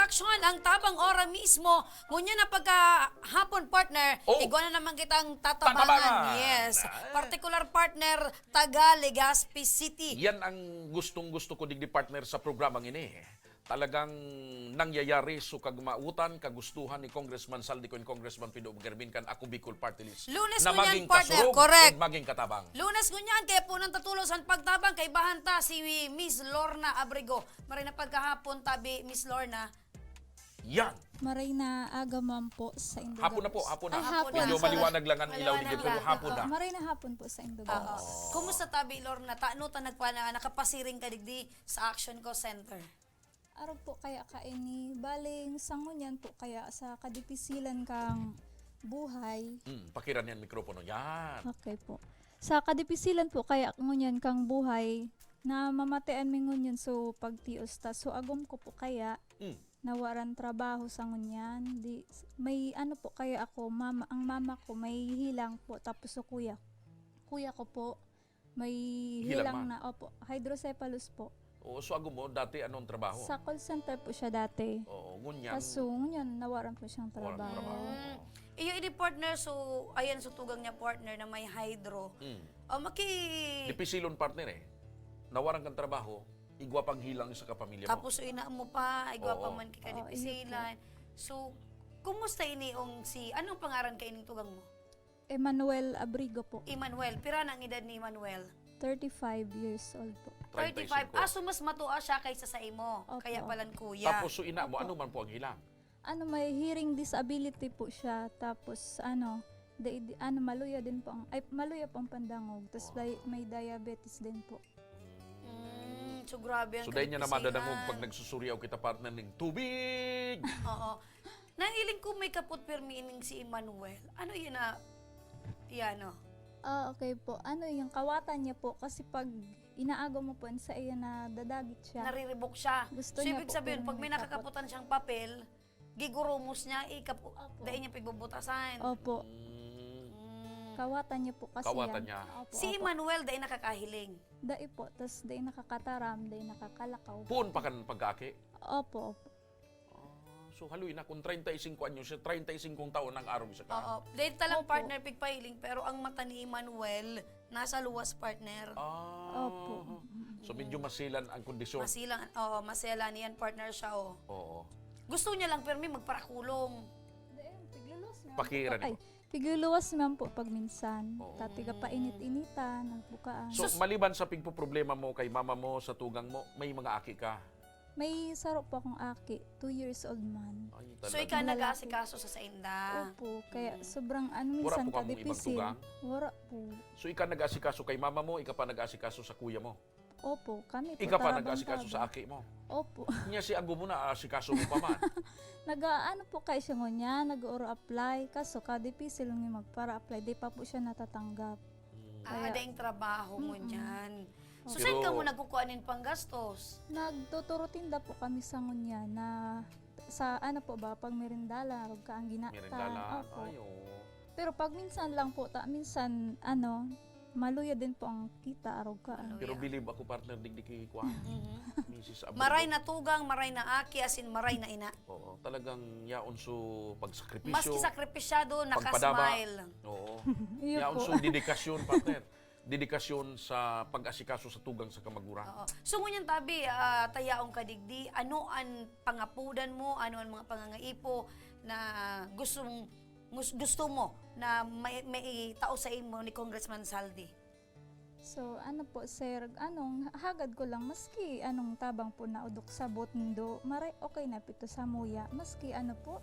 action ang tabang ora mismo. Ngunya na pagkahapon partner, igwa na naman kitang tatabangan. Tatabangan. Yes. Particular partner, taga Legazpi City. Yan ang gustong-gusto ko digdi partner sa programang ini. Talagang nangyayari so kagmautan, kagustuhan ni Congressman Saldi ko and Congressman Pido Germin kan ako Bicol Party List. Lunes na ngunyan, maging partner, kasurog correct. at maging katabang. Lunes ngunyan, kaya po nang tatulos ang pagtabang kay bahanta si Miss Lorna Abrego. Maray na pagkahapon tabi Miss Lorna. Yan. Maray na agaman po sa Indogapos. Hapon na po, hapon na. Ay, hapon Medyo na. maliwanag lang ang ilaw Maliwanag digdi pero lang. hapon na. Maray na hapon po sa Indogapos. Kumusta tabi Lorna? Taano ta nakapasiring ka digdi sa Action Co Center? Araw po kaya kaini baling sangunyan po kaya sa kadipisilan kang buhay. Pakiran yan mikropono. Yan. Okay po. Sa kadipisilan po kaya ngunyan kang buhay na mamatayan mi ngunyan so pagtios ta. So agom ko po kaya nawaran trabaho sa ngunyan. Di, may ano po kaya ako, ang mama ko may hilang po tapos so kuya ko po may Hilang hilang na opo, hydrocephalus po. O, so ako mo, dati anong trabaho? Sa call center po siya dati. Oo, ngunyan. Kaso ngunyan nawaran po siyang Walang trabaho. trabaho. Iyo ini partner, so ayan so tugang niya partner na may hydro. Dipisilon partner eh. Nawaran kang trabaho, igwa pang hilang sa kapamilya mo. Tapos ina mo pa, ay gwapa Oo. man kay kadipisilan. So, kumusta iniong si, anong pangaran kay ining tugang mo? Emmanuel Abrigo po. Emmanuel, pira ang edad ni Emmanuel? 35 years old po. 35. So mas matua siya kaysa sa imo. Opo. Kaya palan kuya. Tapos so ina mo, ano man po ang hilang? Ano, may hearing disability po siya. Tapos maluya din po maluya po ang pandangog. Tapos may diabetes din po. So grabe ang So dahil niya na kadipisilan. madadangog pag nagsusuryaw kita partner ng tubig. Oo. Nangiling ko may kaput permi ining si Emmanuel. Ano yun na, yan o. Okay po. Ano yung kawatan niya po kasi pag inaago mo po sa iyo na dadagit siya. Nariribok siya. Gusto So niya ibig po sabihin, kung pag may may nakakaputan siyang papel, gigurumos niya, dahil niya pigbubutasan. Opo. Kawatan niya po kasi Kawatan yan. niya. Opo, Si opo. Emmanuel, dahil nakakahiling. Dai po. Tapos dai nakakataram, dai nakakalakaw. Puon pa kan pagkaki. Opo, opo. So haluin na kung 35 anyo siya, 35 taon ang araw siya ka. Oo. Dahil talang Opo. partner pigpahiling, pero ang mata ni Emmanuel, nasa luwas partner. Opo. So medyo masilan ang kondisyon. Masilang, masela niyan partner siya, oh. Oo. Gusto niya lang, pero may magparakulong. Pakiran Ay, mo. pigluwas man po pag minsan. Oo. Tatiga pa init-initan, nagbukaan. So maliban sa pigpo-problema mo kay mama mo sa tugang mo, may mga aki ka. May saro po akong aki, 2 years old man. Ay, So talaga. ikaw Lalaki. nag-aasikaso sa sainda. Opo, kaya sobrang Wala minsan po kamong ibang kadipisil. tugang? Wala po. So ikaw nag-asikaso kay mama mo, ikaw pa nag-asikaso sa kuya mo. Opo, kami po. Ikaw pa tarabang nag-asikaso sa tabang. aki mo. Opo. Niya si Ago mo na asikaso mo pa man. Nag-ano po kayo siya ngunya, nag-oro apply. Kaso kadipisil nga magpara-apply, di pa po siya natatanggap. Daing trabaho mo niyan. So, Pero- saan ka mo nagkukuhanin pang gastos? Nagtuturo tinda po kami sa ngunya na sa ano po ba, pag merindala, rog ka ang ginata. Merendala. Opo. Ay, oo. Pero pag minsan lang po, minsan maluya din po ang kita, rog ka. Pero believe ako partner digdi kay Kuan. Mrs. Abrego. Maray na tugang, maray na aki, asin maray na ina. Oo, talagang yaon so pagsakripisyo. Maski sakripisyado, pagpadaba. nakasmile. Oo. Iyo Yaon po. so dedikasyon partner. Dedikasyon sa pag-asikaso sa tugang sa kamagura. Oo. So ngunyan tabi, tayaong kadigdi, ano ang pangapudan mo, ano ang mga pangangaipo na gusto mo na may tao sa imo ni Congressman Saldi? So, ano po, sir, hagad ko lang, maski anong tabang po na udok sa botndo, maray okay na pito sa muya, maski ano po,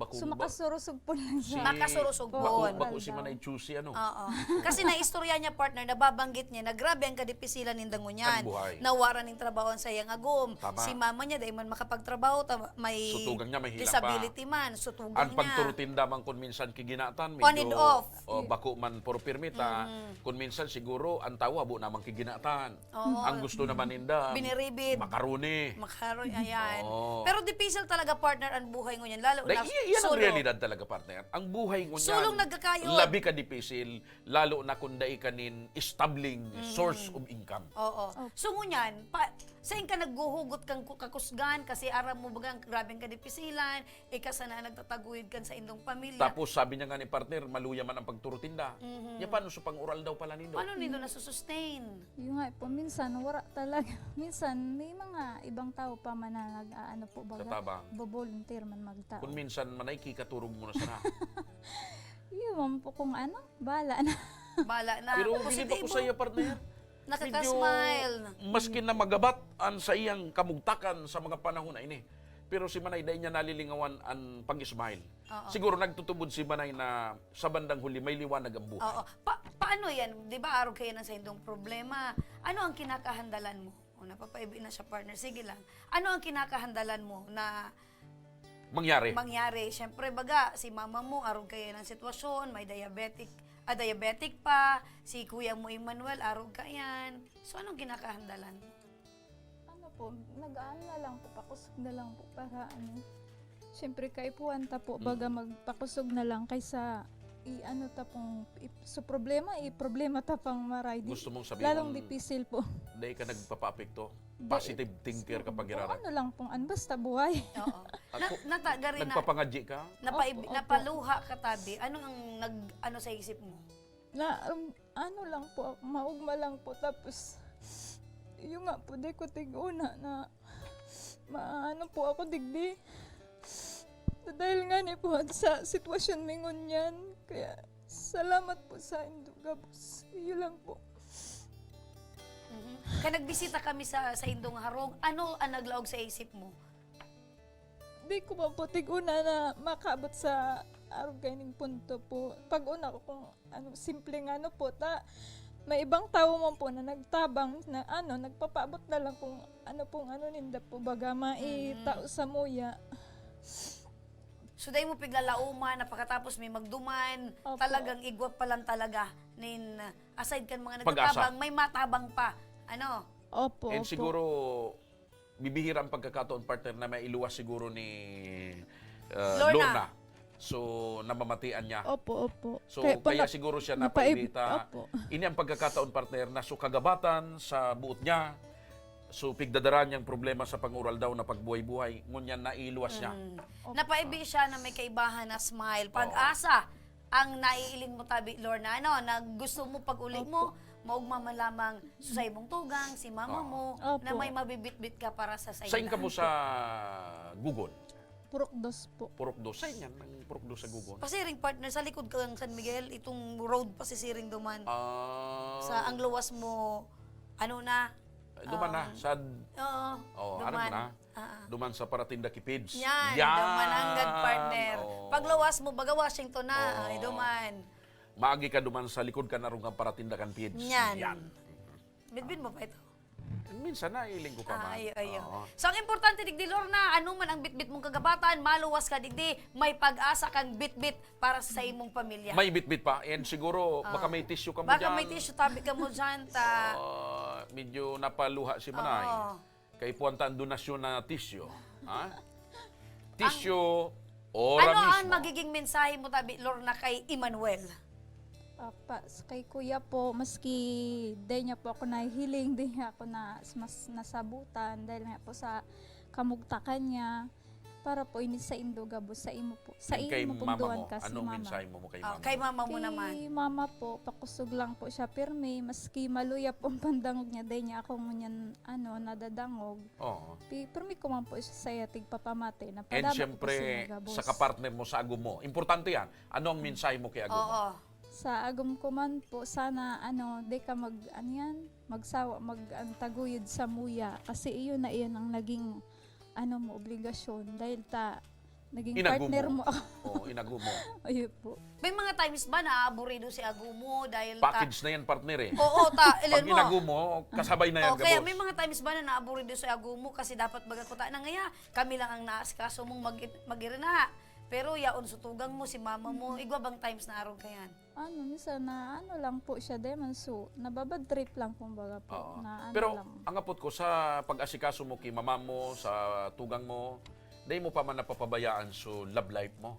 sumakasurusog po lang siya. Makasurusog po. Bako si Manay Chusi ano. Oo. Kasi naistorya niya partner, nababanggit niya na grabe ang kadipisilan ng dangunyan. Ang buhay. Nawaran ng trabaho sa iyang agom. Tama. Si mama niya, dahil man makapagtrabaho, may Sutugang niya, may hilang disability man, sutugang Ang niya. pagturutinda man kung minsan kiginatan, On and off. O bako man por permita, kung minsan siguro ang tawa bu namang kiginatan. Oo. Ang gusto naman ninda, Biniribid. makaroni. Makaroon, ayan. Oo. Pero dipisil talaga partner ang buhay ngunyan. Lalo na, Dahil Yan ang Solo. realidad talaga, partner. Ang buhay ngunyan, Sulong nagkakayod. labi ka dipisil, lalo na kung dai kanin establing source of income. Oo. So ngunyan, saan ka nagguhugot kang kakusgan kasi aram mo bagang grabeng ka dipisilan, ikasana nagtataguyod kan sa indong pamilya. Tapos sabi niya nga ni partner, maluya man ang pagturutinda. Ya paano sa pang-oral daw pala nindo? Paano nito nasusustain? Yung nga po, minsan wala talaga. Minsan may mga ibang tao pa man na nag-ano po baga. Katabang. Bo-volunteer man magtao. Kung minsan manay kikaturog mo na sana. Yun po kung ano, bala na. Bala na. Pero bilib ako sa iya, partner. Nakaka-smile. Maski na magabat ang sa iyang kamugtakan sa mga panahon na ini. Pero si Manay, dahil niya nalilingawan ang pag-smile. Oo. Siguro nagtutubod si Manay na sa bandang huli may liwanag ang buhay. Oo. Paano yan? Di ba araw kayo na sa indong problema? Ano ang kinakahandalan mo? O napapaibi na siya partner. Sige lang. Ano ang kinakahandalan mo na mangyari? Siyempre baga, si mama mo, araw kayo ng sitwasyon, may diabetic pa, si kuya mo Emmanuel, araw ka yan. So anong kinakahandalan mo? Ano po, nag-ano na lang po, pakusog na lang po para ano. Siyempre kay puwanta po, baga magpakusog na lang kaysa i-ano ta pong, problema ta pang maray. Gusto mong sabihin, Lalong dipisil po. dahil ka nagpapa-apekto, positive thinker kapag irarak. Ano lang pong, basta buhay. Oo. Ako, Natagari na, nagpapangadji ka? Opo. napaluha ka tabi. Ano ang ano sa isip mo? Na, ano lang po, maugma lang po, tapos, yung nga po, di ko tiguna na, maano po ako digdi. Dahil nga ni po, sa sitwasyon mingon yan, kaya, salamat po sa Indugabos. Yun lang po. Kaya nagbisita kami sa Indong Harong, ano ang naglaog sa isip mo? Di ko pa po tiguna na makaabot sa araw gayning punto po. Pag una ko kung simpleng po, may ibang tao man po na nagtabang na nagpapaabot na lang kung ninda po baga maitao sa muya. So dahil mo piglalauman, napakatapos may magduman, Opo. talagang igwa pa lang talaga. Aside kan mga Pag-asa. nagtatabang, may matabang pa. Ano? Opo, And opo. siguro, bibihira ang pagkakataon, partner, na may iluwas siguro ni Lorna. Lorna. So, namamatian niya. Opo, opo. So, kaya siguro siya napaibita. Opo. Ini ang pagkakataon, partner, na so kagabatan sa buot niya. So, pigdadaran niyang problema sa pangural daw na pagbuhay-buhay. Ngunyan nailuwas niya. Napaibi siya na may kaibahan na smile. Pag-asa ang naiiling mo tabi, Lorna. Ano, na gusto mo pag-uli mo, maugma man lamang susay mong tugang, si mama mo, Opo. na may mabibit-bit ka para sa sayo. Sain ka mo sa Gugon? Purok dos po. Purokdo. Sain yan, ang Purokdo sa Gugon. Pasiring partner, sa likod kang San Miguel, itong road pasisiring duman. Ah, Sa ang luwas mo, ano na? duman na. Sa, Oo. ano mo na? Duman sa Paratinda Kipids. Yan, duman hanggang partner. Oo. Paglawas mo, baga Washington na, Oo. ay duman. Maagi ka duman sa likod ka narong kang Paratinda kan Pids. Yan. Bitbit mo pa ito. Minsan na, iling ko pa man. Ayo. Oo. So, ang importante, digdi, Lorna, ano man ang bitbit mong kagabatan, maluwas ka, digdi, may pag-asa kang bitbit para sa imong pamilya. May bitbit pa. And siguro, baka may tissue ka mo Baka dyan. may tissue, tabi ka mo dyan, ta. Medyo napaluha si Manay. Oo. Kay puwanta ang donasyon na tissue. Ha? Tissue, Ano ora ang mismo. magiging mensahe mo, tabi, Lorna, kay Emmanuel? Kay kuya po, maski day niya po ako nahihiling, day niya ako mas nasabutan dahil nga po sa kamugtakan niya para po ini sa Indugabos, sa imo po. Sa And kay imo pong mama duwan mo, ka si anong mama. mensahe mo kay mama? Kay mama mo naman. Kay mama po, pakusog lang po siya pirme, maski maluya po ang pandangog niya, day niya ako ngunyan nadadangog. Oo. Pirme ko man po siya sa yatig papamate na And padama po syempre, si Indugabos. sa kapartner mo sa agum mo. Importante yan. Ano ang mensahe mo kay agum mo? Oo. Sa agum ko man po, sana di ka magsawa, taguyod sa muya. Kasi iyon na iyon ang naging mo, obligasyon. Dahil naging Inagum partner mo. mo ako. Oo, inagum mo. Ayun po. May mga times ba na aburido si Agumo dahil Package na yan, partner eh. Oo, Pag ilin mo. inagum mo, kasabay na yan, O, kaya gabos. may mga times ba na naaburido si Agumo kasi dapat baga ko ta na ngaya, kami lang ang naaskaso mong magirina. Pero yaon sutugang mo, si mama mo, igwa bang times na araw kayan? Minsan na lang po siya, deman so, nababad trip lang kumbaga po. Oo. Na Pero lang. ang apot ko sa pag-asikaso mo kay mama mo, sa tugang mo, Dahil mo pa man napapabayaan so love life mo.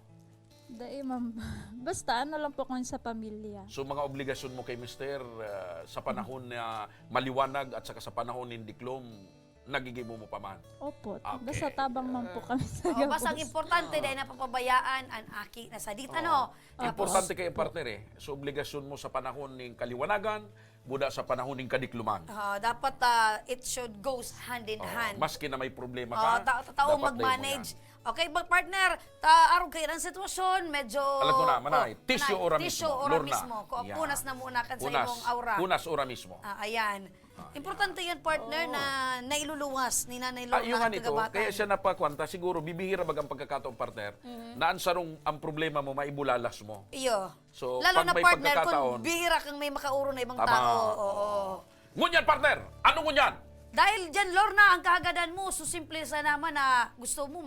Dahil ma'am, basta ano lang po kung sa pamilya. So mga obligasyon mo kay Mister sa panahon na maliwanag at saka sa panahon hindi diklom, nagiging mo pa man. Opo, Okay. basta tabang man po kami sa Oh, basta ang gabos. importante dahil napapabayaan ang aki na sa dita, no? Importante kay partner So obligasyon mo sa panahon ng kaliwanagan, buda sa panahon ng kadikluman. Dapat it should goes hand in hand. Maski na may problema ka, Tao dapat mag-manage. Okay, partner, arog kayo ng sitwasyon, medyo... Alam ko na, manay. Tissue ora mismo. Tissue ora Lorna. mismo. Yan. Punas na muna kan sa Punas. imong aura. Punas ora mismo. Ayan. Importante yan, partner, na nailuluwas ni Nanay Lorna Yung at nito, kagabatan. kaya siya napakwanta, siguro bibihira bag ang pagkakataong partner, na ansarong ang problema mo, maibulalas mo. Iyo. So, Lalo pag na may partner, pagkakataon- kung bihira kang may makauro na ibang Tama. tao. Oo. Ngunyan, partner! Ano ngunyan? Dahil dyan, Lorna, ang kahagadan mo, so simple sa naman na gusto mo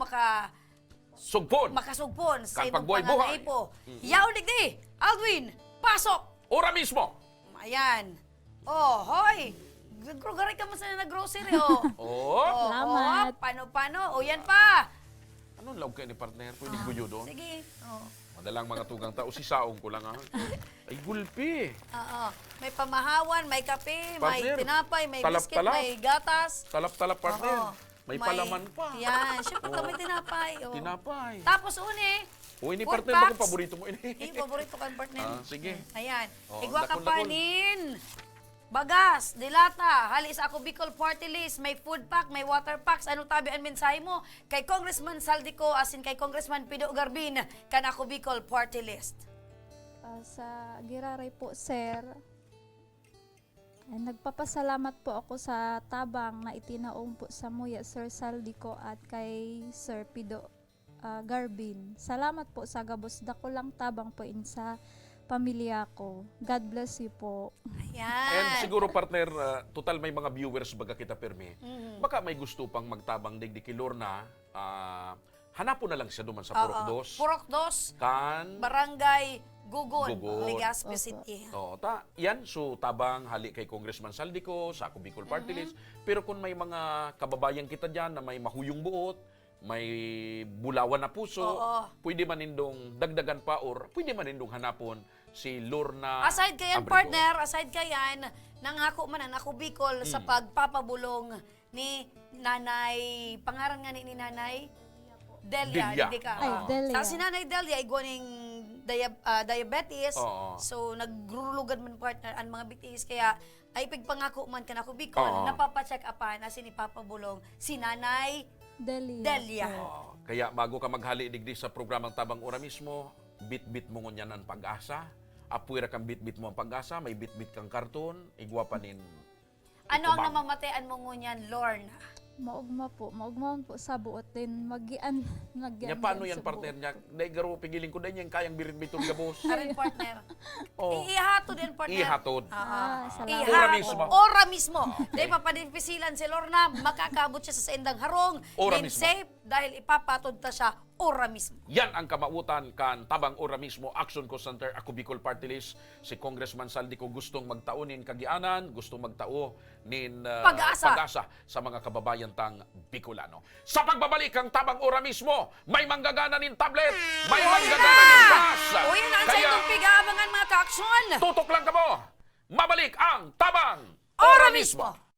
Sugpon! makasugpon sa Kang imong pagbuhay-buhay. pangangaipo. Yaon digdi! Alwin! Pasok! Ora mismo! Ayan. Oh, hoy! Gari ka man sa nag-grocery, oh. Oh! Salamat. Paano? O, yan pa. Anong lawag kayo ni partner? Pwede guyo doon? Sige. Oh. Madalang mga tugang tao, si Saong ko lang ha. Ay, gulpi! Oo. May pamahawan, may kape, may Partner, tinapay, may biscuit, talap-talap. may gatas. Talap-talap, partner. Oo. May palaman pa. Yan. Siyempre ka may tinapay. Oh. Tinapay. Tapos uni. O, ini food partner mo packs. kung paborito mo ini. Paborito ka, partner. Sige. Ayan. Oh, Igwa ka dakol-dakol. panin. Bagas, dilata, halis ako Bicol Party List, may food pack, may water packs, ano tabi ang mensahe mo? Kay Congressman Saldico, asin kay Congressman Pido Garbin, kan ako Bicol Party List. Sa Giraray po, sir, nagpapasalamat po ako sa tabang na itinaong po sa Muya, Sir Saldico at kay Sir Pido Garbin. Salamat po sa gabos. Dako lang tabang po sa pamilya ko. God bless you po. Ayan. And siguro partner, total may mga viewers baga kita permi. Baka may gusto pang magtabang digdi kay Lorna, hanapon na lang siya duman sa Purok 2. Purok 2, Kan Barangay Gugon, Gugon. Legazpi City. yan, so tabang hali kay Congressman Saldico, sa ako Bicol Party List. Pero kung may mga kababayan kita dyan na may mahuyong buot, may bulawan na puso, pwede man nindong dagdagan pa or pwede man nindong hanapon si Lorna Aside kayan, Abrego. partner, aside kayan, nangako man ang ako Bicol sa pagpapabulong ni Nanay, pangaran nga ni Nanay? Delia. Delia. Hindi ka. Ay, Delia. Sa si Nanay Delia, iguaning diabetes. Oo. So, nagrulugan man partner ang mga bitis. Kaya, ay pagpangako man ka na ako Bicol, Oo. napapacheck upan asin ipapabulong si Nanay Delia. Delia. Kaya bago ka maghali digdi sa programang Tabang Ora mismo, bit-bit mo ngunyan ang pag-asa. Apuira kang bit-bit mo ang pag-asa, may bit-bit kang karton, igwapanin. Ano ang Itubang. namamatayan mo ngunyan, Lorna? Maugma po sa buot din. Magian. Nya paano yan partner niya? Dahil garo pigiling ko dahil yan kayang birit-biton gabos. Arin partner. Oh. Ihatod din partner. Ihatod. Salamat. Ora mismo. Ora mismo. Dahil papadipisilan si Lorna, makakabot siya sa sendang harong. Ora Then mismo. safe dahil ipapatod ta siya ora mismo. Yan ang kamautan kan Tabang Ora mismo, Action Co Center, ako Bicol Party List. Si Congressman Saldico gustong magtaunin kagianan, gustong magtao nin Pag-asa. sa mga kababayan tang Bicolano. Sa pagbabalik ang Tabang Ora mismo, may manggagana nin tablet, may manggagana nin gas. O yan ang sa itong pigabangan mga kaaksyon. Tutok lang ka mo. Mabalik ang Tabang Ora mismo.